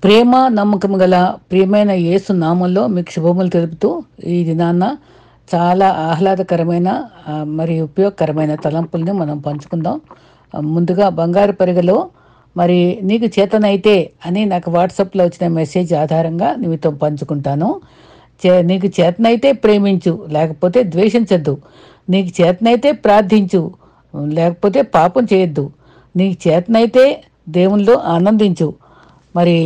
ప్రేమ నమ్మకం గల ప్రియమైన యేసు నామంలో మీకు శుభములు తెలుపుతూ ఈ దినాన్న చాలా ఆహ్లాదకరమైన మరియు ఉపయోగకరమైన తలంపుల్ని మనం పంచుకుందాం. ముందుగా బంగారు పరిగలో మరి నీకు చేతనైతే అని నాకు వాట్సాప్లో వచ్చిన మెసేజ్ ఆధారంగా మీతో పంచుకుంటాను. నీకు చేతనైతే ప్రేమించు, లేకపోతే ద్వేషించద్దు. నీకు చేతనైతే ప్రార్థించు, లేకపోతే పాపం చేయొద్దు. నీకు చేతనైతే దేవునిలో ఆనందించు, మరి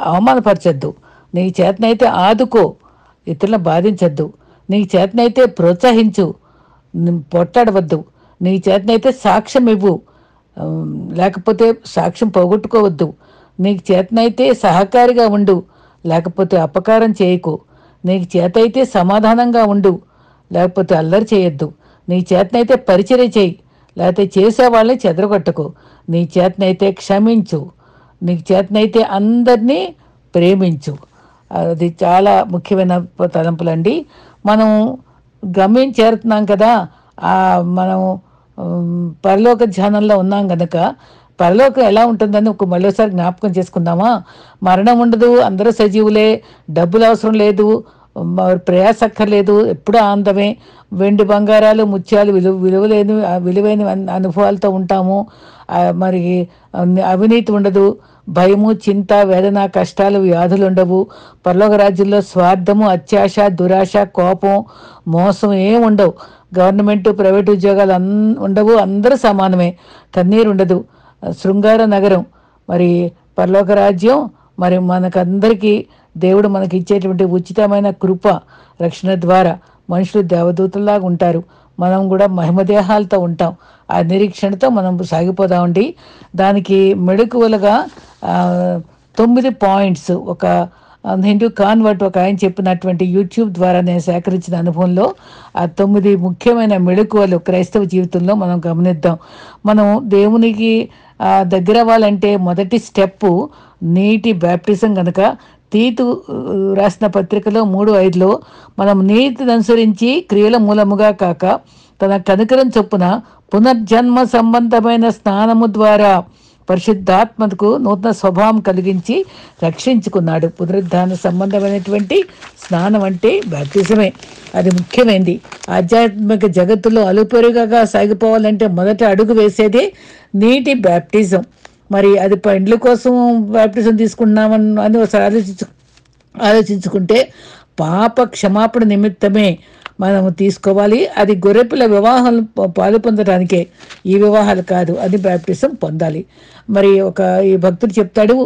అవమానపరచద్దు. నీకు చేతనైతే ఆదుకో, ఇతరులను బాధించద్దు. నీకు చేతనైతే ప్రోత్సహించు, పొట్టాడవద్దు. నీకు చేతనైతే సాక్ష్యం ఇవ్వు, లేకపోతే సాక్ష్యం పోగొట్టుకోవద్దు. నీకు చేతనైతే సహకారిగా ఉండు, లేకపోతే అపకారం చేయకు. నీకు చేతైతే సమాధానంగా ఉండు, లేకపోతే అల్లరి చేయొద్దు. నీ చేతనైతే పరిచర్య చేయి, లేకపోతే చేసేవాళ్ళని చెదరగొట్టకు. నీ చేతనైతే క్షమించు, నీకు చేతనైతే అందరినీ ప్రేమించు. అది చాలా ముఖ్యమైన తలంపులండి. మనం గమ్యం చేరుతున్నాం కదా, మనం పరలోక ధ్యానంలో ఉన్నాం కనుక పరలోకం ఎలా ఉంటుందని మళ్ళీసారి జ్ఞాపకం చేసుకుందామా. మరణం ఉండదు, అందరూ సజీవులే, డబ్బులు అవసరం లేదు, ప్రయాసక్కర్లేదు, ఎప్పుడూ ఆనందమే. వెండి బంగారాలు ముత్యాలు విలువైన అనుభవాలతో ఉంటాము. మరి అవినీతి ఉండదు, భయము చింత వేదన కష్టాలు వ్యాధులు ఉండవు. పరలోక రాజ్యంలో స్వార్థము అత్యాశ దురాశ కోపం మోసం ఏం ఉండవు. గవర్నమెంట్ ప్రైవేట్ ఉద్యోగాలు ఉండవు, అందరూ సమానమే. కన్నీరు ఉండదు. శృంగార నగరం మరి పరలోక రాజ్యం. మరి మనకందరికీ దేవుడు మనకి ఇచ్చేటువంటి ఉచితమైన కృప రక్షణ ద్వారా మనుషులు దేవదూతల్లాగా ఉంటారు. మనం కూడా మహిమదేహాలతో ఉంటాం. ఆ నిరీక్షణతో మనం సాగిపోదామండి. దానికి మెళకువలుగా 9 పాయింట్స్ ఒక హిందూ కాన్వర్ట్ ఒక ఆయన చెప్పినటువంటి యూట్యూబ్ ద్వారా నేను సేకరించిన అనుభవంలో ఆ 9 ముఖ్యమైన మెళకువలు క్రైస్తవ జీవితంలో మనం గమనిద్దాం. మనం దేవునికి దగ్గర అవ్వాలంటే మొదటి స్టెప్పు నీటి బ్యాప్టిజం కనుక తీతు రాసిన పత్రికలో 3:5 మనం నీతిని అనుసరించి క్రియల మూలముగా కాక తన కనికరం చొప్పున పునర్జన్మ సంబంధమైన స్నానము ద్వారా పరిశుద్ధాత్మకు నూతన స్వభావం కలిగించి రక్షించుకున్నాడు. పునరుద్ధాన సంబంధమైనటువంటి స్నానం అంటే బ్యాప్టిజమే. అది ముఖ్యమైనది. ఆధ్యాత్మిక జగత్తులో అలుపెరుగగా సాగిపోవాలంటే మొదట అడుగు వేసేదే నీటి బ్యాప్టిజం. మరి అది ఇండ్ల కోసం బ్యాప్టిజం తీసుకున్నామని ఒకసారి ఆలోచించుకుంటే పాప క్షమాపణ నిమిత్తమే మనము తీసుకోవాలి. అది గొర్రెపిల్ల వివాహాలు పాలు పొందడానికే, ఈ వివాహాలు కాదు. అది బ్యాప్టిజం పొందాలి. మరి ఈ భక్తుడు చెప్తాడు,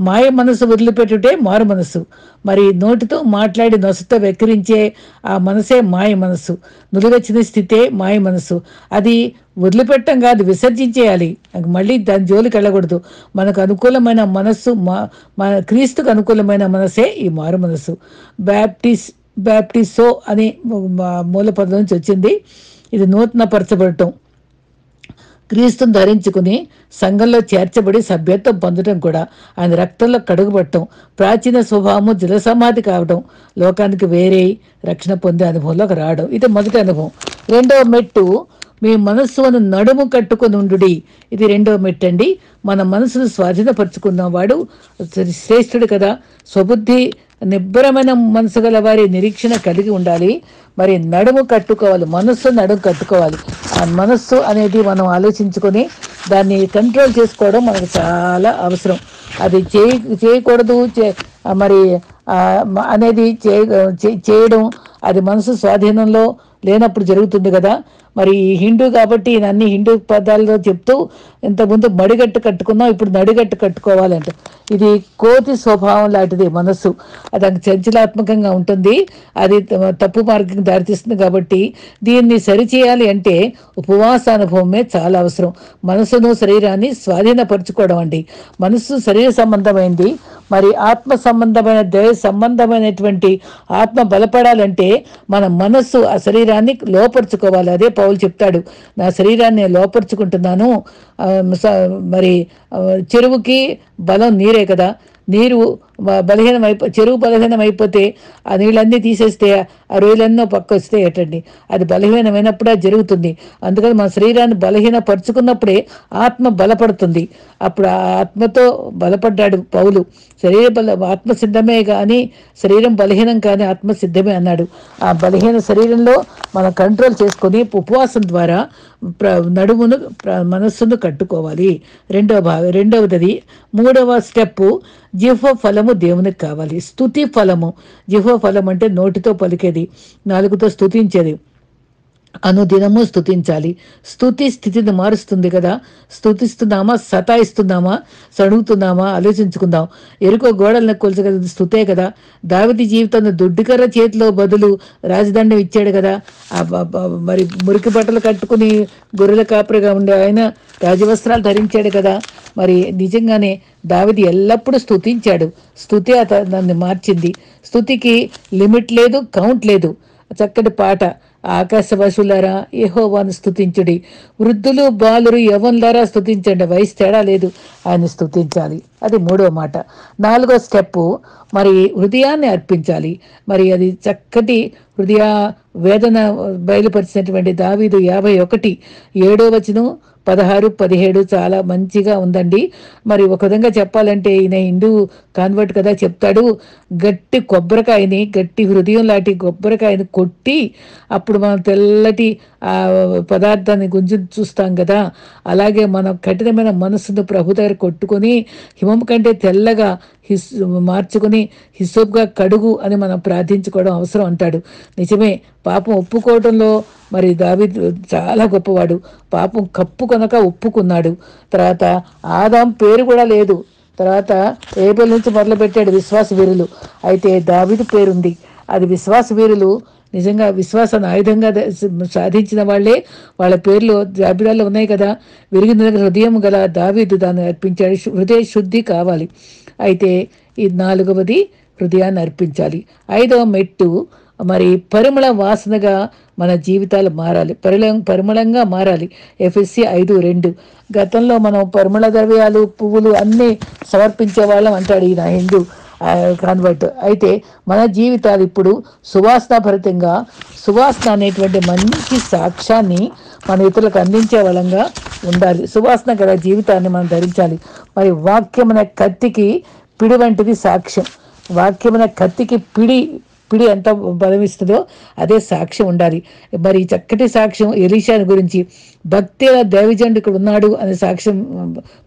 మాయ మనసు వదిలిపెట్టుటే మారు మనసు. మరి నోటితో మాట్లాడి నొసతో వెక్కిరించే ఆ మనసే మాయ మనసు. నులివెచ్చని స్థితే మాయ మనసు. అది వదిలిపెట్టం కాదు, విసర్జించేయాలి. మళ్ళీ దాని జోలికి వెళ్ళకూడదు. మనకు అనుకూలమైన మనస్సు, మన క్రీస్తుకు అనుకూలమైన మనసే ఈ మారు మనసు. బ్యాప్టిసో అనే మూల పదం నుంచి వచ్చింది. ఇది నూతన పరచబడటం, క్రీస్తుని ధరించుకుని సంఘంలో చేర్చబడి సభ్యత్వం పొందడం, కూడా ఆయన రక్తంలో కడుగుపడటం, ప్రాచీన స్వభావము జలసమాధి కావడం, లోకానికి వేరే రక్షణ పొందే అనుభవంలోకి రావడం. ఇది మొదటి అనుభవం. రెండవ మెట్టు మీ మనస్సును నడుము కట్టుకొని ఉండుడి. ఇది రెండవ మెట్టు అండి. మన మనసును స్వాధీనపరుచుకున్న వాడు శ్రేష్ఠుడు కదా. స్వబుద్ధి నిబ్బరమైన మనసు గల వారి నిరీక్షణ కలిగి ఉండాలి. మరి నడుము కట్టుకోవాలి, మనస్సు నడుము కట్టుకోవాలి. ఆ మనస్సు అనేది మనం ఆలోచించుకొని దాన్ని కంట్రోల్ చేసుకోవడం మనకు చాలా అవసరం. అది చేయకూడదు మరి అనేది చేయడం అది మనసు స్వాధీనంలో లేనప్పుడు జరుగుతుంది కదా. మరి హిందూ కాబట్టి అన్ని హిందూ పదాల్లో చెప్తూ ఇంతకుముందు మడిగట్టు కట్టుకున్నాం, ఇప్పుడు నడిగట్టు కట్టుకోవాలంట. ఇది కోతి స్వభావం లాంటిది మనస్సు. అది చంచలాత్మకంగా ఉంటుంది, అది తప్పు మార్గం దారితీస్తుంది. కాబట్టి దీన్ని సరిచేయాలి అంటే ఉపవాస అనుభవమే చాలా అవసరం. మనసును శరీరాన్ని స్వాధీనపరచుకోవడం అండి. మనస్సు శరీర సంబంధమైంది, మరి ఆత్మ సంబంధమైన దైవ సంబంధమైనటువంటి ఆత్మ బలపడాలంటే మన మనస్సు ఆ శరీరాన్ని లోపరుచుకోవాలి. అదే పౌలు చెప్తాడు, నా శరీరాన్ని లోపరుచుకుంటున్నాను. మరి చెరువుకి బలం నీరే కదా. నీరు చెరువు బలహీనం అయిపోతే ఆ నీళ్ళన్నీ తీసేస్తే ఆ రొయ్యలన్నీ పక్క వస్తే ఏటండి, అది బలహీనమైనప్పుడే జరుగుతుంది. అందుకని మన శరీరాన్ని బలహీనపరుచుకున్నప్పుడే ఆత్మ బలపడుతుంది. అప్పుడు ఆ ఆత్మతో బలపడ్డాడు పౌలు. ఆత్మ సిద్ధమే కానీ శరీరం బలహీనం కానీ ఆత్మ సిద్ధమే అన్నాడు. ఆ బలహీన శరీరంలో మనం కంట్రోల్ చేసుకొని ఉపవాసం ద్వారా నడుమును మనస్సును కట్టుకోవాలి. రెండవది మూడవ స్టెప్, జిహ్వ ఫలము దేవునికి కావాలి. స్తుతి ఫలము. జిహ్వ ఫలం అంటే నోటితో పలికేది, నాలుగుతో స్తుతించేది. అనుదినము స్తుతించాలి. స్తుతి స్థితిని మారుస్తుంది కదా. స్తుతిస్తున్నామా, సతాయిస్తున్నామా, సడుగుతున్నామా ఆలోచించుకుందాం. ఎరుకో గోడలను కొల్చగలది స్తుతే కదా. దావీదు జీవితాన్ని దుడ్డుకర్ర చేతిలో బదులు రాజదండం ఇచ్చాడు కదా. మరి మురికి బట్టలు కట్టుకుని గొర్రెల కాపరిగా ఉండే ఆయన రాజవస్త్రాలు ధరించాడు కదా. మరి నిజంగానే దావీదు ఎల్లప్పుడూ స్తుతించాడు. స్తుతి నన్ను మార్చింది. స్తుతికి లిమిట్ లేదు, కౌంట్ లేదు. చక్కటి పాట, ఆకాశవాసులారా యెహోవాను స్తుతించుడి, వృద్ధులు బాలురు యవ్వనులారా స్తుతించండి. వయసు తేడా లేదు, ఆయన స్తుతించాలి. అది మూడో మాట. నాలుగో స్టెప్పు, మరి హృదయాన్ని అర్పించాలి. మరి అది చక్కటి హృదయ వేదన బయలుపరిచినటువంటి దావీదు 51:7 16, 17 చాలా మంచిగా ఉందండి. మరి ఒక విధంగా చెప్పాలంటే ఈయన హిందూ కాన్వర్ట్ కదా, చెప్తాడు, గట్టి కొబ్బరికాయని, గట్టి హృదయం లాంటి కొబ్బరికాయని కొట్టి అప్పుడు మనం తెల్లటి ఆ పదార్థాన్ని గుంజు చూస్తాం కదా. అలాగే మనం కఠినమైన మనస్సును ప్రభు దగ్గర కొట్టుకొని హిమం కంటే తెల్లగా మార్చుకుని హిస్సోప్గా కడుగు అని మనం ప్రార్థించుకోవడం అవసరం అంటాడు. నిజమే, పాపం ఒప్పుకోవడంలో మరి దావీదు చాలా గొప్పవాడు. పాపం కప్పుకొనక ఒప్పుకున్నాడు. తర్వాత ఆదాం పేరు కూడా లేదు. తర్వాత ఏబెల్ నుంచి మొదలుపెట్టాడు విశ్వాస వీరులు. అయితే దావీదు పేరుంది. అది విశ్వాస వీరులు నిజంగా విశ్వాసాన్ని ఆయుధంగా సాధించిన వాళ్ళే, వాళ్ళ పేర్లు జాబితాలో ఉన్నాయి కదా. విరిగిన హృదయం గల దావీదు దాన్ని అర్పించాడు. హృదయ శుద్ధి కావాలి. అయితే ఈ నాలుగవది హృదయాన్ని అర్పించాలి. ఐదవ మెట్టు, మరి పరిమళ వాసనగా మన జీవితాలు మారాలి, పరిమళంగా మారాలి. ఎఫ్ఎస్సి 5:2. గతంలో మనం పరిమళ ద్రవ్యాలు, పువ్వులు అన్నీ సమర్పించే వాళ్ళం అంటాడు ఈయన హిందూ కాన్వర్ట్. అయితే మన జీవితాలు ఇప్పుడు సువాసనాభరితంగా, సువాసన అనేటువంటి మంచి సాక్ష్యాన్ని మన ఇతరులకు అందించే వాళ్ళంగా ఉండాలి. సువాసన గల జీవితాన్ని మనం ధరించాలి. మరి వాక్యమైన కత్తికి పిడి వంటిది సాక్ష్యం. వాక్యమైన కత్తికి పిడి ఎంత బలమిస్తుందో అదే సాక్ష్యం ఉండాలి. మరి చక్కటి సాక్ష్యం ఎలీషాని గురించి, భక్తి దైవజనుడు ఇక్కడ ఉన్నాడు అనే సాక్ష్యం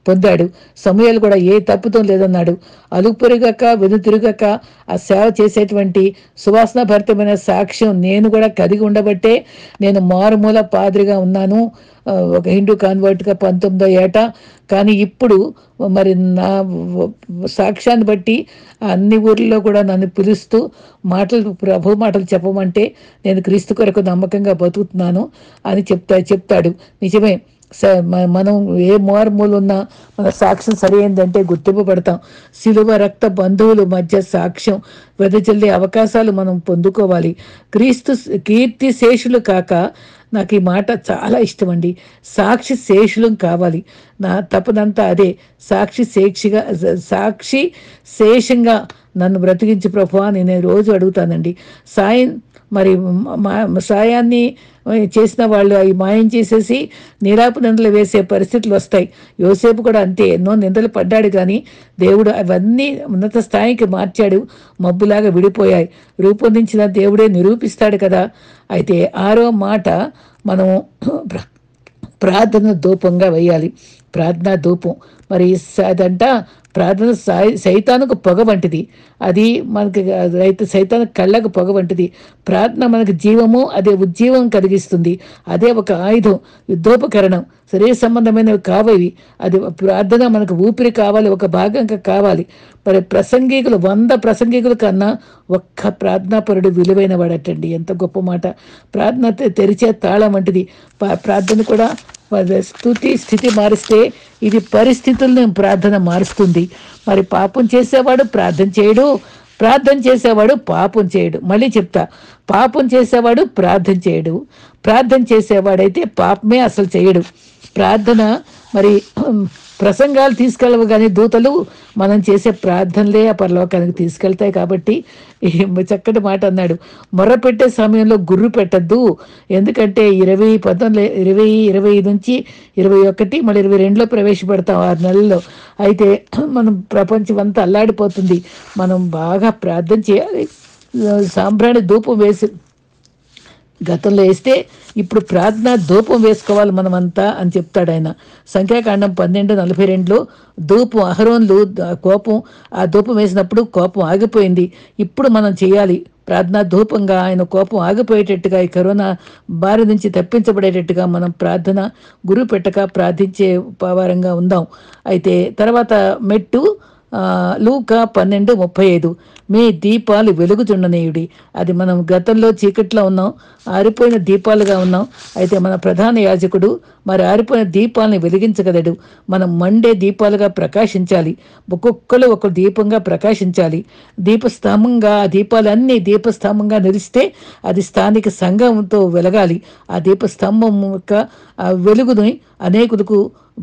పొందాడు. సమూయేలు కూడా ఏ తప్పుతో లేదన్నాడు. అలుపురిగక వెనుతిరుగక ఆ సేవ చేసేటువంటి సువాసన భరితమైన సాక్ష్యం నేను కూడా కలిగి ఉండబట్టే నేను మారుమూల పాద్రిగా ఉన్నాను, ఒక హిందూ కాన్వర్ట్గా 19వ ఏట. కానీ ఇప్పుడు మరి నా సాక్ష్యాన్ని బట్టి అన్ని ఊర్లలో కూడా నన్ను పిలుస్తూ ప్రభు మాటలు చెప్పమంటే నేను క్రీస్తు కొరకు నమ్మకంగా బతుకుతున్నాను అని చెప్తాడు. నిజమే, మనం ఏ మారుమూలు ఉన్నా మన సాక్ష్యం సరైందంటే గుర్తింపబడతాం. శిలువ రక్త బంధువుల మధ్య సాక్ష్యం వెదజల్లే అవకాశాలు మనం పొందుకోవాలి. క్రీస్తు కీర్తి శేషులు కాక, నాకు ఈ మాట చాలా ఇష్టం అండి, సాక్షి శేషులం కావాలి. నా తపనంతా అదే. సాక్షి శేషంగా నన్ను బ్రతికించి ప్రభువా అని నేను రోజు అడుగుతానండి. సాయాన్ని చేసిన వాళ్ళు అవి మాయం చేసేసి నీరాపు నిందలు వేసే పరిస్థితులు వస్తాయి. యోసేపు కూడా అంతే, ఎన్నో నిందలు పడ్డాడు కానీ దేవుడు అవన్నీ ఉన్నత స్థాయికి మార్చాడు. మబ్బులాగా విడిపోయాయి. రూపొందించిన దేవుడే నిరూపిస్తాడు కదా. అయితే 6వ మాట, మనం ప్రార్థన ధూపంగా వేయాలి. ప్రార్థనా ధూపం మరి అదంట ప్రార్థన సైతానుకు పొగ వంటిది. అది మనకి సైతాను కళ్ళకు పొగ వంటిది. ప్రార్థన మనకు జీవము, అదే ఉజ్జీవం కలిగిస్తుంది. అదే ఒక ఆయుధం, యుద్ధోపకరణం. శరీర సంబంధమైనవి కావవి. అది ప్రార్థన మనకు ఊపిరి కావాలి, ఒక భాగంగా కావాలి. మరి 100 ప్రసంగికుల కన్నా ఒక్క ప్రార్థనాపరుడు విలువైన వాడటండి. ఎంత గొప్ప మాట. ప్రార్థన తెరిచే తాళం వంటిది. ప్రార్థన కూడా స్థితి మారిస్తే ఇది పరిస్థితులను ప్రార్థన మారుస్తుంది. మరి పాపం చేసేవాడు ప్రార్థన చేయడు, ప్రార్థన చేసేవాడు పాపం చేయడు. మళ్ళీ చెప్తా, పాపం చేసేవాడు ప్రార్థన చేయడు, ప్రార్థన చేసేవాడైతే పాపమే అసలు చేయడు. ప్రార్థన మరి ప్రసంగాలు తీసుకెళ్ళవు, కానీ దూతలు మనం చేసే ప్రార్థనలే ఆ పరలోకానికి తీసుకెళ్తాయి. కాబట్టి ఈ చక్కటి మాట అన్నాడు, మొర్ర పెట్టే సమయంలో గుర్రు పెట్టద్దు. ఎందుకంటే 2019 నుంచి 21 మళ్ళీ 22లో ప్రవేశపెడతాం 6 నెలల్లో. అయితే మనం ప్రపంచం అంతా అల్లాడిపోతుంది. మనం బాగా ప్రార్థన చేయాలి. సాంబ్రాణి ధూపం వేసి గతంలో వేస్తే ఇప్పుడు ప్రార్థన ధూపం వేసుకోవాలి మనమంతా అని చెప్తాడు ఆయన. సంఖ్యాకాండం 12:42లో ధూపం అహరోన్లు కోపం ఆ ధూపం వేసినప్పుడు కోపం ఆగిపోయింది. ఇప్పుడు మనం చేయాలి ప్రార్థన ధూపంగా, ఆయన కోపం ఆగిపోయేటట్టుగా, ఈ కరోనా బారి నుంచి తప్పించబడేటట్టుగా మనం ప్రార్థన గురువు పెట్టక ప్రార్థించే పవారంగా ఉందాం. అయితే తర్వాత మెట్టు లూకా 12:35 మీ దీపాలు వెలుగుచుండనీయుడి. అది మనం గతంలో చీకట్లో ఉన్నాం, ఆరిపోయిన దీపాలుగా ఉన్నాం. అయితే మన ప్రధాన యాజకుడు మరి ఆరిపోయిన దీపాలను వెలిగించగలడు. మనం మండే దీపాలుగా ప్రకాశించాలి. ఒక్కొక్కరు ఒక దీపంగా ప్రకాశించాలి. దీపస్తంభంగా ఆ దీపాలన్నీ దీపస్తంభంగా నిలిస్తే అది స్థానిక సంఘంతో వెలగాలి. ఆ దీపస్తంభం యొక్క ఆ వెలుగుని అనేకులకు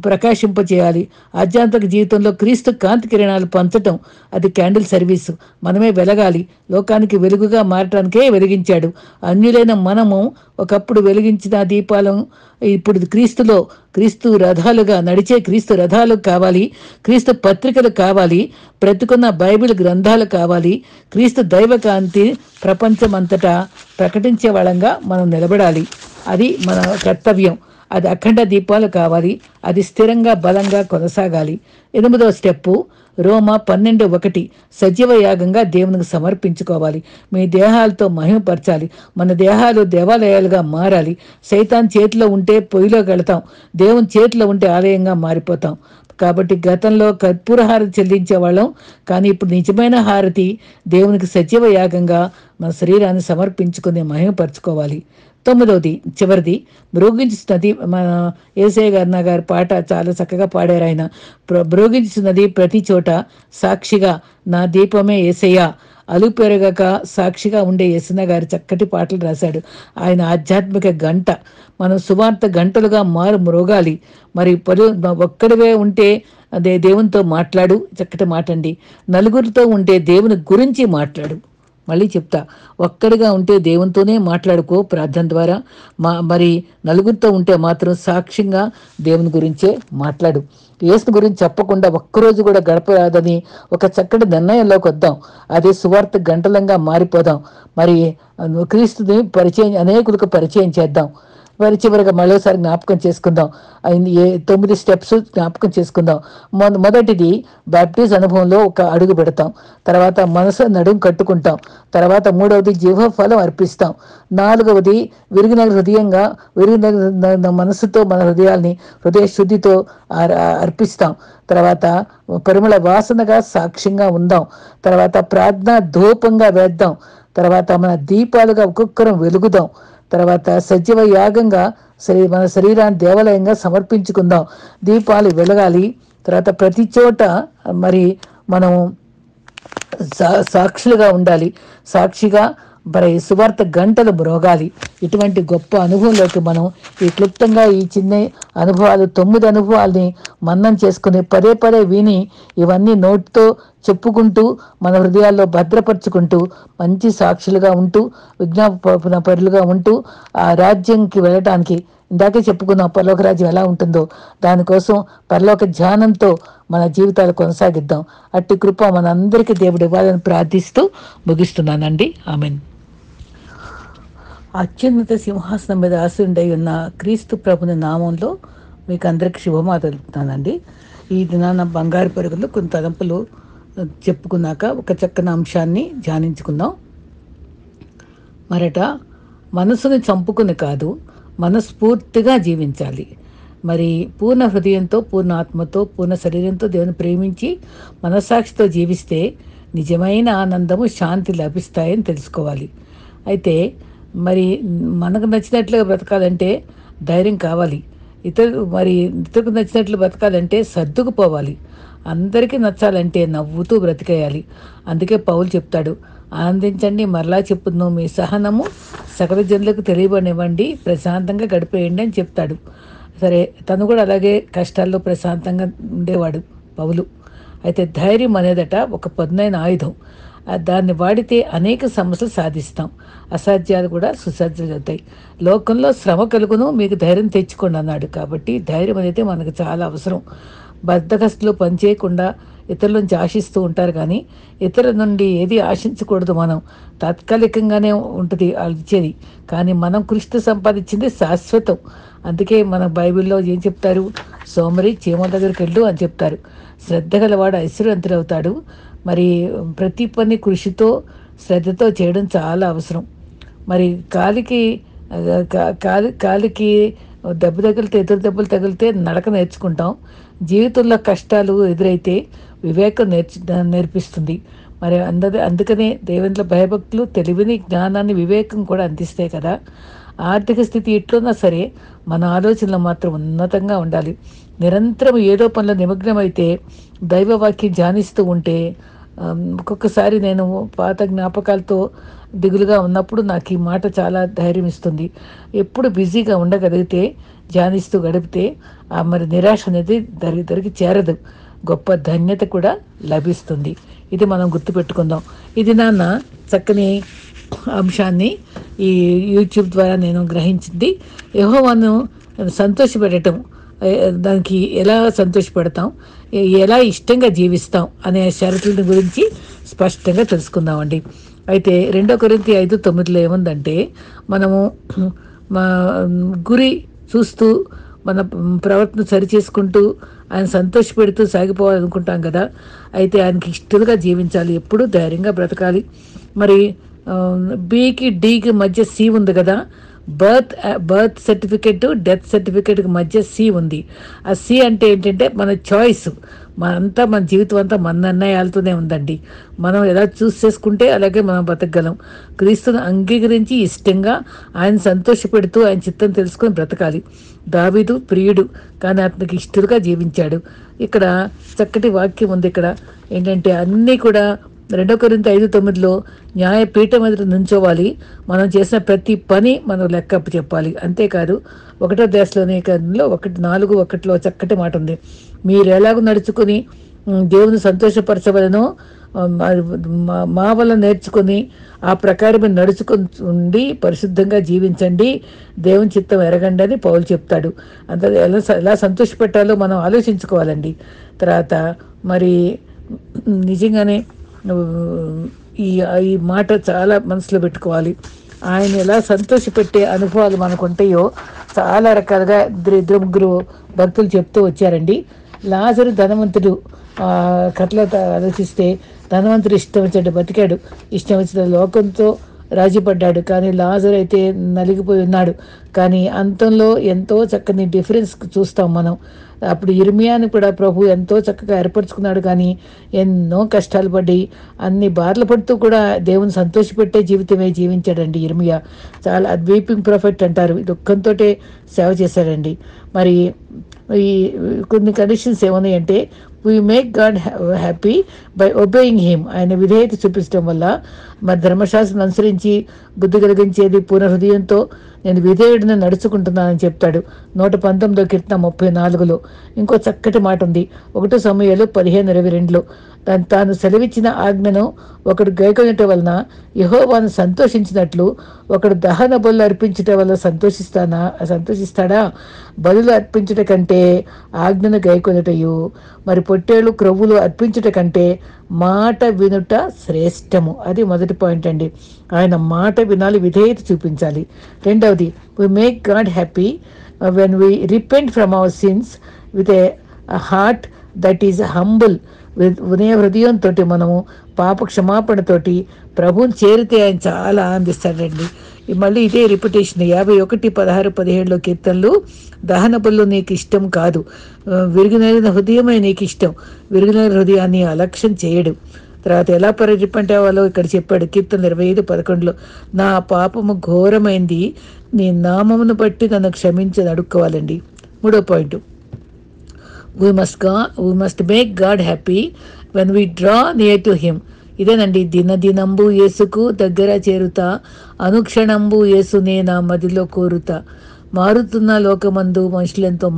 ప్రకాశింపచేయాలి. ఆధ్యాత్మిక జీవితంలో క్రీస్తు కాంతి కిరణాలు పంచటం, అది క్యాండిల్ సర్వీసు. మనమే వెలగాలి. లోకానికి వెలుగుగా మారటానికే వెలిగించాడు. అన్యులైన మనము ఒకప్పుడు వెలిగించిన దీపాలను ఇప్పుడు క్రీస్తు రథాలుగా నడిచే క్రీస్తు రథాలు కావాలి. క్రీస్తు పత్రికలు కావాలి. బ్రతుకున్న బైబిల్ గ్రంథాలు కావాలి. క్రీస్తు దైవకాంతి ప్రపంచమంతటా ప్రకటించే వాళ్ళంగా మనం నిలబడాలి. అది మన కర్తవ్యం. అది అఖండ దీపాలు కావాలి. అది స్థిరంగా బలంగా కొనసాగాలి. 8వ స్టెప్పు రోమా 12:1 సజీవ యాగంగా దేవునికి సమర్పించుకోవాలి. మీ దేహాలతో మహిమపరచాలి. మన దేహాలు దేవాలయాలుగా మారాలి. సైతాన్ చేతిలో ఉంటే పొయ్యిలోకి వెళతాం, దేవుని చేతిలో ఉంటే ఆలయంగా మారిపోతాం. కాబట్టి గతంలో కర్పూర హారతి చెల్లించేవాళ్ళం, కానీ ఇప్పుడు నిజమైన హారతి దేవునికి సజీవ యాగంగా మన శరీరాన్ని సమర్పించుకుని మహిమపరచుకోవాలి. 9వది చివరిది మ్రోగించుతున్నది. మన యేసయ్య గారి పాట చాలా చక్కగా పాడారు ఆయన. మ్రోగించుతున్నది ప్రతి చోట సాక్షిగా నా దీపమే యేసయ్య, అలుపెరగక సాక్షిగా ఉండే యేసన్న గారి చక్కటి పాటలు రాశాడు. ఆయన ఆధ్యాత్మిక గంట. మనం సువార్త గంటలుగా మ్రోగాలి. మరి ఒక్కడివే ఉంటే అదే దేవునితో మాట్లాడు, చక్కటి మాట అండి. నలుగురితో ఉంటే దేవుని గురించి మాట్లాడు. మళ్ళీ చెప్తా, ఒక్కడిగా ఉంటే దేవునితోనే మాట్లాడుకో ప్రార్థన ద్వారా. మరి నలుగురితో ఉంటే మాత్రం సాక్ష్యంగా దేవుని గురించే మాట్లాడు. యేసు గురించి చెప్పకుండా ఒక్కరోజు కూడా గడపరాదని ఒక చక్కటి నిర్ణయంలోకి వద్దాం. అదే సువార్త గంటలంగా మారిపోదాం. మరి క్రీస్తుని అనేకులకు పరిచయం చేద్దాం. మరి చివరిగా మరోసారి జ్ఞాపకం చేసుకుందాం. 9 స్టెప్స్ జ్ఞాపకం చేసుకుందాం. మొదటిది బ్యాప్టిజ్ అనుభవంలో ఒక అడుగు పెడతాం. తర్వాత మనసు నడుము కట్టుకుంటాం. తర్వాత 3వది జీవఫలం అర్పిస్తాం. 4వది విరిగిన మనసుతో మన హృదయ శుద్ధితో అర్పిస్తాం. తర్వాత పరిమళ వాసనగా సాక్ష్యంగా ఉందాం. తర్వాత ప్రార్థన ధూపంగా వేద్దాం. తర్వాత మన దీపాలుగా ఒక్కొక్కరం వెలుగుదాం. తర్వాత సజీవ యాగంగా మన శరీరాన్ని దేవాలయంగా సమర్పించుకుందాం. దీపాలు వెలగాలి. తర్వాత ప్రతి చోట మరి మనం సాక్షులుగా ఉండాలి. సాక్షిగా మరి సువార్త గంటలు మ్రోగాలి. ఇటువంటి గొప్ప అనుభవంలోకి మనం క్లుప్తంగా ఈ చిన్న అనుభవాలు 9 అనుభవాల్ని మన్నం చేసుకుని పదే విని ఇవన్నీ నోటితో చెప్పుకుంటూ మన హృదయాల్లో భద్రపరుచుకుంటూ మంచి సాక్షులుగా ఉంటూ విజ్ఞాపన పరులుగా ఉంటూ ఆ రాజ్యంకి వెళ్ళటానికి, ఇందాకే చెప్పుకున్నాం పరలోక రాజ్యం ఎలా ఉంటుందో, దానికోసం పరలోక ధ్యానంతో మన జీవితాలు కొనసాగిద్దాం. అట్టి కృప మనందరికీ దేవుడు ఇవ్వాలని ప్రార్థిస్తూ ముగిస్తున్నానండి. ఆమెన్. అత్యున్నత సింహాసనం మీద ఆశీనుడై ఉన్న క్రీస్తు ప్రభుని నామంలో మీకు అందరికి శుభమా తెలుపుతానండి. ఈ దినాన బంగారు పరుగులు కొన్ని తలంపులు చెప్పుకున్నాక ఒక చక్కని అంశాన్ని ధ్యానించుకుందాం. మరట మనసుని చంపుకుని కాదు, మనస్ఫూర్తిగా జీవించాలి. మరి పూర్ణ హృదయంతో, పూర్ణ ఆత్మతో, పూర్ణ శరీరంతో దేవుని ప్రేమించి మనస్సాక్షితో జీవిస్తే నిజమైన ఆనందము, శాంతి లభిస్తాయని తెలుసుకోవాలి. అయితే మరి మనకు నచ్చినట్లుగా బ్రతకాలంటే ధైర్యం కావాలి. ఇతరులకు నచ్చినట్లు బ్రతకాలంటే సర్దుకుపోవాలి. అందరికీ నచ్చాలంటే నవ్వుతూ బ్రతికేయాలి. అందుకే పౌలు చెప్తాడు, ఆనందించండి, మరలా చెప్పును, మీ సహనము సకల జనులకు తెలియబడినివ్వండి, ప్రశాంతంగా గడిపేయండి అని చెప్తాడు. సరే, తను కూడా అలాగే కష్టాల్లో ప్రశాంతంగా ఉండేవాడు పౌలు. అయితే ధైర్యం అనేదట ఒక పదునైన ఆయుధం. దాన్ని వాడితే అనేక సమస్యలు సాధిస్తాం. అసాధ్యాలు కూడా సుసాధ్యాలవుతాయి. లోకంలో శ్రమ కలుగును, మీకు ధైర్యం తెచ్చుకోండి అన్నాడు. కాబట్టి ధైర్యం అనేది మనకు చాలా అవసరం. బద్ధకస్తులు పనిచేయకుండా ఇతరుల నుంచి ఆశిస్తూ ఉంటారు, కానీ ఇతరుల నుండి ఏది ఆశించకూడదు. మనం తాత్కాలికంగానే ఉంటుంది వాళ్ళు ఇచ్చేది, కానీ మనం కృషితో సంపాదించింది శాశ్వతం. అందుకే మన బైబిల్లో ఏం చెప్తారు? సోమరి చీమల దగ్గరికి వెళ్ళు అని చెప్తారు. శ్రద్ధ గలవాడు ఐశ్వర్యవంతుడవుతాడు. మరి ప్రతి పని కృషితో శ్రద్ధతో చేయడం చాలా అవసరం. మరి కాలికి దెబ్బ తగిలితే, ఎదురు దెబ్బలు తగిలితే నడక నేర్చుకుంటాం. జీవితంలో కష్టాలు ఎదురైతే వివేకం నేర్పిస్తుంది. మరి అందుకనే దేవునిలో భయభక్తులు తెలివిని, జ్ఞానాన్ని, వివేకం కూడా అందిస్తాయి కదా. ఆర్థిక స్థితి ఎట్లున్నా సరే మన ఆలోచనలు మాత్రం ఉన్నతంగా ఉండాలి. నిరంతరం ఏదో పనిలో నిమగ్నమైతే, దైవవాక్యం ధ్యానిస్తూ ఉంటే, ఒక్కొక్కసారి నేను పాత జ్ఞాపకాలతో దిగులుగా ఉన్నప్పుడు నాకు ఈ మాట చాలా ధైర్యం ఇస్తుంది. ఎప్పుడు బిజీగా ఉండగలిగితే, ధ్యానిస్తూ గడిపితే మరి నిరాశ అనేది దరికి చేరదు, గొప్ప ధన్యత కూడా లభిస్తుంది. ఇది మనం గుర్తుపెట్టుకుందాం. ఇది నాన్న చక్కని అంశాన్ని ఈ యూట్యూబ్ ద్వారా నేను గ్రహించింది. యెహోవాను సంతోషపెట్టడం, దానికి ఎలా సంతోషపెడతాం, ఎలా ఇష్టంగా జీవిస్తాం అనే షరతుల గురించి స్పష్టంగా తెలుసుకుందామండి. అయితే 2 కొరింథీ 5:9 ఏముందంటే, మనము మా గురి చూస్తూ మన ప్రవర్తన సరిచేసుకుంటూ ఆయన సంతోషపెడుతూ సాగిపోవాలనుకుంటాం కదా. అయితే ఆయనకి ఇష్టలుగా జీవించాలి, ఎప్పుడూ ధైర్యంగా బ్రతకాలి. మరి బికి డికి మధ్య సి ఉంది కదా. బర్త్ సర్టిఫికెట్, డెత్ సర్టిఫికెట్కి మధ్య సి ఉంది. ఆ సి అంటే ఏంటంటే మన చాయిస్. మన జీవితం అంతా మన నిర్ణయాలతోనే ఉందండి. మనం ఎలా చూస్ చేసుకుంటే అలాగే మనం బతకగలం. క్రీస్తును అంగీకరించి ఇష్టంగా ఆయన సంతోషపెడుతూ ఆయన చిత్తం తెలుసుకొని బ్రతకాలి. దావీదు ప్రియుడు, కానీ అతనికి ఇష్టలుగా జీవించాడు. ఇక్కడ చక్కటి వాక్యం ఉంది. ఇక్కడ ఏంటంటే అన్నీ కూడా 2 కొరింథీ 5:9 న్యాయపీఠం ఎదుట నుంచోవాలి. మనం చేసిన ప్రతి పని మనం లెక్క చెప్పాలి. అంతేకాదు 1 దశలోనికలో 1:4 చక్కటి మాట ఉంది. మీరు ఎలాగో నడుచుకుని దేవుని సంతోషపరచవలనో మా వల్ల నేర్చుకొని ఆ ప్రకారం నడుచుకుని ఉండి పరిశుద్ధంగా జీవించండి, దేవుని చిత్తం ఎరగండి అని పౌలు చెప్తాడు. అంత ఎలా సంతోషపెట్టాలో మనం ఆలోచించుకోవాలండి. తర్వాత మరి నిజంగానే ఈ మాట చాలా మనసులో పెట్టుకోవాలి. ఆయన ఎలా సంతోషపెట్టే అనుభవాలు మనకు ఉంటాయో చాలా రకాలుగా ఇద్దరు ముగ్గురు భక్తులు చెప్తూ వచ్చారండి. లాజరు ధనవంతుడు కథలో ఆలోచిస్తే, ధనవంతుడు ఇష్టం వచ్చినట్టు బతికాడు, ఇష్టం వచ్చిన లోకంతో రాజీపడ్డాడు. కానీ లాజరు అయితే నలిగిపోయి ఉన్నాడు. కానీ అంతంలో ఎంతో చక్కని డిఫరెన్స్ చూస్తాం మనం. అప్పుడు ఇర్మియాని కూడా ప్రభు ఎంతో చక్కగా ఏర్పరచుకున్నాడు, కానీ ఎన్నో కష్టాలు పడి అన్ని బాధలు పడుతూ కూడా దేవుని సంతోషపెట్టే జీవితమే జీవించాడండి ఇర్మియా. చాలా వీపింగ్ ప్రాఫిట్ అంటారు, దుఃఖంతో సేవ చేశాడండి. మరి ఈ కొన్ని కండిషన్స్ ఏమున్నాయంటే, we make God happy by obeying him. ఆయన విధేయత చూపించడం వల్ల, మరి ధర్మశాస్త్రం అనుసరించి బుద్ధి కలిగించేది పూర్ణ హృదయంతో నేను విధేయుడిని నడుచుకుంటున్నానని చెప్తాడు 119 కీర్తన 34. ఇంకో చక్కటి మాట ఉంది 1 సమూయేలు 15:22. తాను సెలవిచ్చిన ఆజ్ఞను ఒకడు గైకొనటం వలన యెహోవాను సంతోషించినట్లు ఒకడు దహన బలులు అర్పించుట వల్ల సంతోషిస్తాడా? బలులు అర్పించుట కంటే ఆజ్ఞను గైకొనుటయు, మరి పొట్టేళ్ళు క్రొవ్వులు అర్పించుట కంటే మాట వినుట శ్రేష్టము. అది మొదటి పాయింట్ అండి. ఆయన మాట వినాలి, విధేయత చూపించాలి. రెండవది, we make God happy when we repent from our sins with a heart that is humble. వినయ హృదయంతో మనము పాప క్షమాపణతోటి ప్రభువుని చేరితే ఆయన చాలా ఆనందిస్తాడండి. మళ్ళీ ఇదే రిపిటేషన్ 51:16-17 కీర్తనలు, దహన బలులు నీకు ఇష్టం కాదు, విరిగిన హృదయమే నీకు ఇష్టం, విరిగిన హృదయాన్ని అలక్ష్యం చేయడు. తర్వాత ఎలా రిపెంట్ అవ్వాలో ఇక్కడ చెప్పాడు కీర్తన 25:11. నా పాపము ఘోరమైంది, నీ నామమును బట్టి నన్ను క్షమించని అడుక్కోవాలండి. మూడో point, we must make God happy when we draw near to him. ఇదేనండి, దినదినంబు యేసుకు దగ్గర చేరుతా, అనుక్షణంబు యేసునే నా మదిలో కోరుతా. మారుతున్న లోకమందు మనుషులెంతో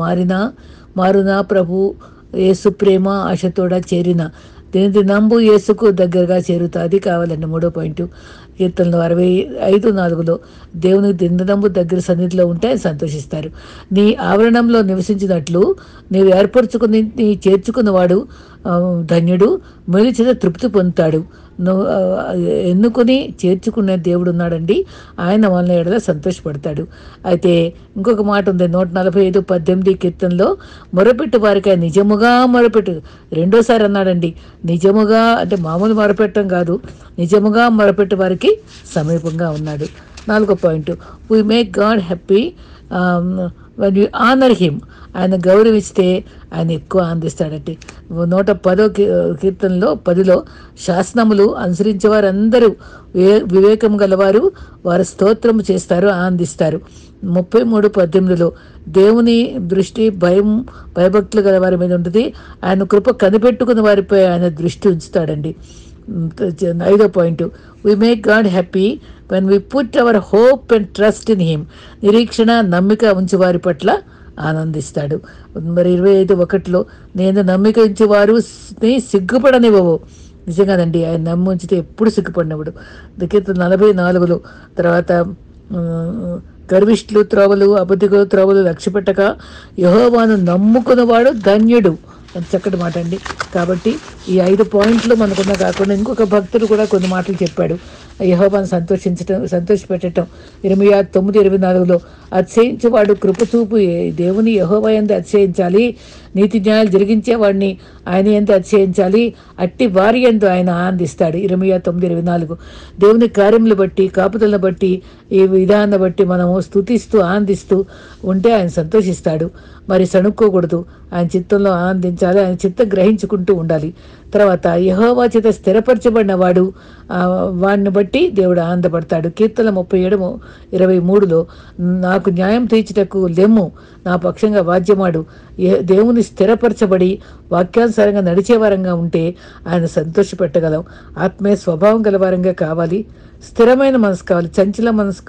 మారునా ప్రభు యేసు ప్రేమ ఆశతోడ చేరిన దినదినంబు యేసుకు దగ్గరగా చేరుతుంది కావాలండి. 3వ పాయింట్ కీర్తనలు 65:4 దేవుని దినదినంబు దగ్గర సన్నిధిలో ఉంటే సంతోషిస్తారు. నీ ఆవరణంలో నివసించినట్లు నీవు ఏర్పరచుకుని చేర్చుకున్నవాడు ధన్యుడు, మేలు చేత తృప్తి పొందుతాడు. నువ్వు ఎన్నుకొని చేర్చుకునే దేవుడు ఉన్నాడండి, ఆయన వాళ్ళ ఎడల సంతోషపడతాడు. అయితే ఇంకొక మాట ఉంది 145:18 కీర్తనలో, మొరపెట్టు వారికి ఆయన నిజముగా మొరపెట్టు. రెండోసారి అన్నాడండి, నిజముగా అంటే మామూలు మొరపెట్టడం కాదు, నిజముగా మొరపెట్టు వారికి సమీపంగా ఉన్నాడు. 4వ point, we make God happy when you honour him. ఆయన గౌరవిస్తే ఆయన ఎక్కువ ఆనందిస్తాడంటే. 110వ కీర్తనలో 10లో, శాసనములు అనుసరించే వారందరూ వివేకం గలవారు, వారు స్తోత్రము చేస్తారు, ఆనందిస్తారు. 33:18లో, దేవుని దృష్టి భయభక్తులు గల వారి మీద ఉంటుంది, ఆయన కృప కనిపెట్టుకున్న వారిపై ఆయన దృష్టి ఉంచుతాడండి. 5వ point, we make God happy when we put our hope and trust in him. నిరీక్షణ నమ్మిక ఉంచి వారి పట్ల ఆనందిస్తాడు. మరి 25:1లో, నేను నమ్మిక ఉంచి వారు సిగ్గుపడనివ్వవు. నిజంగానండి, ఆయన నమ్మి ఉంచితే ఎప్పుడు సిగ్గుపడినప్పుడు. కీర్తన 44లో తర్వాత, గర్విష్ఠులు త్రోవలు అబద్ధికులు త్రోవలు లక్ష్యపెట్టక యెహోవాను నమ్ముకున్నవాడు ధన్యుడు. అది చక్కటి మాట అండి. కాబట్టి ఈ 5 పాయింట్లు మనకున్న కాకుండా ఇంకొక భక్తుడు కూడా కొన్ని మాటలు చెప్పాడు. యెహోవాను సంతోషపెట్టడం. 29:24లో, అతిశయించేవాడు కృపచూపు దేవుని యెహోవా యందు అతిశయించాలి, నీతి న్యాయాలు జరిగించేవాడిని ఆయన యందు అతిశయించాలి, అట్టి వారి యందు ఆయన ఆనందిస్తాడు. 29:24 దేవుని కార్యములు బట్టి, కాపుదలను బట్టి, ఈ విధానాన్ని బట్టి మనము స్తుతిస్తూ ఆనందిస్తూ ఉంటే ఆయన సంతోషిస్తాడు. మరి సణుక్కోకూడదు, ఆయన చిత్తంలో ఆనందించాలి, ఆయన చిత్తం గ్రహించుకుంటూ ఉండాలి. తర్వాత, యెహోవా చేత స్థిరపరచబడిన వాడు వాడిని బట్టి దేవుడు ఆనందపడతాడు. కీర్తన 37:23లో, నాకు న్యాయం తీర్చుటకు లెమ్ము, నా పక్షంగా వాద్యమాడు. దేవుని స్థిరపరచబడి వాక్యానుసారంగా నడిచేవారంగా ఉంటే ఆయన సంతోషపెట్టగలం. ఆత్మీయ స్వభావం గలవారంగా కావాలి, స్థిరమైన మనసు కావాలి, చంచల మనసు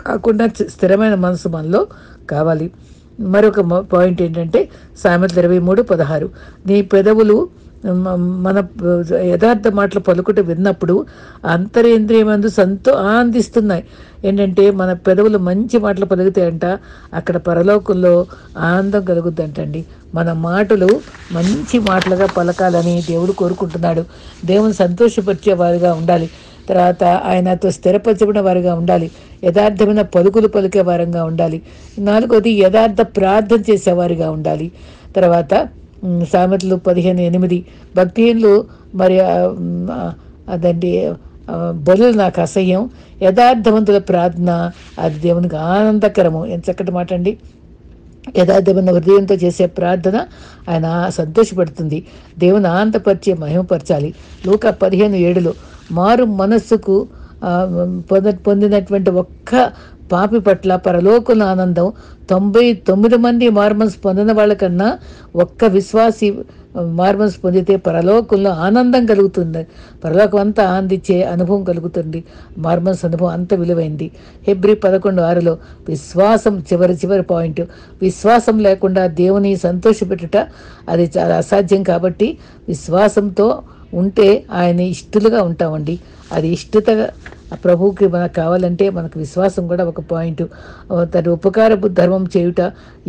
కాకుండా స్థిరమైన మనసు మనలో కావాలి. మరొక పాయింట్ ఏంటంటే, సామెతలు 23:16, నీ పెదవులు మన యథార్థ మాటలు పలుకుట విన్నప్పుడు అంతరేంద్రియమందు ఆనందిస్తున్నాయి. ఏంటంటే, మన పెదవులు మంచి మాటలు పలుకుతాయంట, అక్కడ పరలోకంలో ఆనందం కలుగుద్దంటండి. మన మాటలు మంచి మాటలుగా పలకాలని దేవుడు కోరుకుంటున్నాడు. దేవుని సంతోషపరిచే వారిగా ఉండాలి. తర్వాత, ఆయనతో స్థిరపరచబడిన వారిగా ఉండాలి, యథార్థమైన పలుకులు పలికే వారంగా ఉండాలి. 4వది, యథార్థ ప్రార్థన చేసేవారిగా ఉండాలి. తర్వాత, సామెతలు 15:8, భక్తిహీనులు మరి అదండి బలులు నాకు అసహ్యం, యథార్థవంతుల ప్రార్థన అది దేవునికి ఆనందకరము. ఎంత చక్కటి మాట అండి. యథార్థమైన హృదయంతో చేసే ప్రార్థన ఆయన సంతోషపడుతుంది, దేవుని ఆనందపరిచే మహిమపరచాలి. లూకా 15:7లో, మారు మనస్సుకు పొందినటువంటి ఒక్క పాపి పట్ల పరలోకంలో ఆనందం 99 మంది మార్మన్స్ పొందిన వాళ్ళకన్నా ఒక్క విశ్వాసి మార్మన్స్ పొందితే పరలోకంలో ఆనందం కలుగుతుంది. పరలోకం అంతా ఆనందించే అనుభవం కలుగుతుంది. మార్మన్స్ అనుభవం అంత విలువైంది. హెబ్రీ 11:6లో, విశ్వాసం చివరి పాయింట్, విశ్వాసం లేకుండా దేవుని సంతోషపెట్టుట అది చాలా అసాధ్యం. కాబట్టి విశ్వాసంతో ఉంటే ఆయన ఇష్టలుగా ఉంటామండి. అది ఇష్టత ప్రభువుకి మనకు కావాలంటే మనకు విశ్వాసం కూడా ఒక పాయింట్. తన ఉపకారపు ధర్మం చేయుట,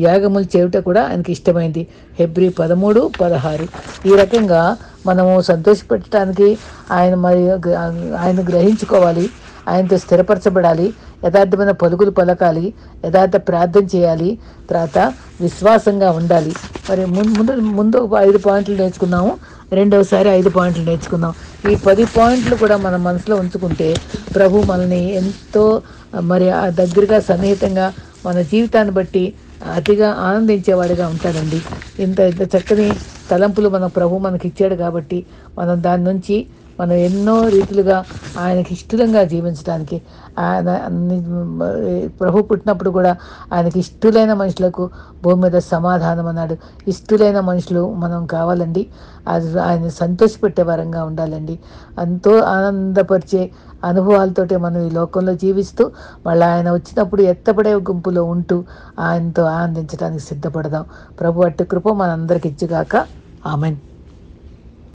యాగములు చేయుట కూడా ఆయనకి ఇష్టమైంది. హెబ్రీ 13:16. ఈ రకంగా మనము సంతోషపెట్టడానికి ఆయన గ్రహించుకోవాలి, ఆయనతో స్థిరపరచబడాలి, యథార్థమైన పలుకులు పలకాలి, యథార్థ ప్రార్థన చేయాలి, తర్వాత విశ్వాసంగా ఉండాలి. మరి ముందు 5 పాయింట్లు నేర్చుకున్నాము, రెండవసారి 5 పాయింట్లు నేర్చుకుందాం. ఈ 10 పాయింట్లు కూడా మన మనసులో ఉంచుకుంటే ప్రభు మనల్ని ఎంతో మరి దగ్గరగా సన్నిహితంగా మన జీవితాన్ని బట్టి అతిగా ఆనందించేవాడిగా ఉంటాడండి. ఇంత చక్కని తలంపులు మన ప్రభు మనకి ఇచ్చాడు కాబట్టి మనం దాని నుంచి మనం ఎన్నో రీతులుగా ఆయనకి ఇష్టంగా జీవించడానికి, ఆయన ప్రభు పుట్టినప్పుడు కూడా ఆయనకి ఇష్టలైన మనుషులకు భూమి మీద సమాధానం అన్నాడు. ఇష్టలైన మనుషులు మనం కావాలండి. అది ఆయన సంతోషపెట్టే వరంగా ఉండాలండి. ఎంతో ఆనందపరిచే అనుభవాలతోటి మనం ఈ లోకంలో జీవిస్తూ మళ్ళీ ఆయన వచ్చినప్పుడు ఎత్తపడే గుంపులో ఉంటూ ఆయనతో ఆనందించడానికి సిద్ధపడదాం. ప్రభు అట్టి కృప మనందరికి ఇచ్చుగాక. ఆమెన్.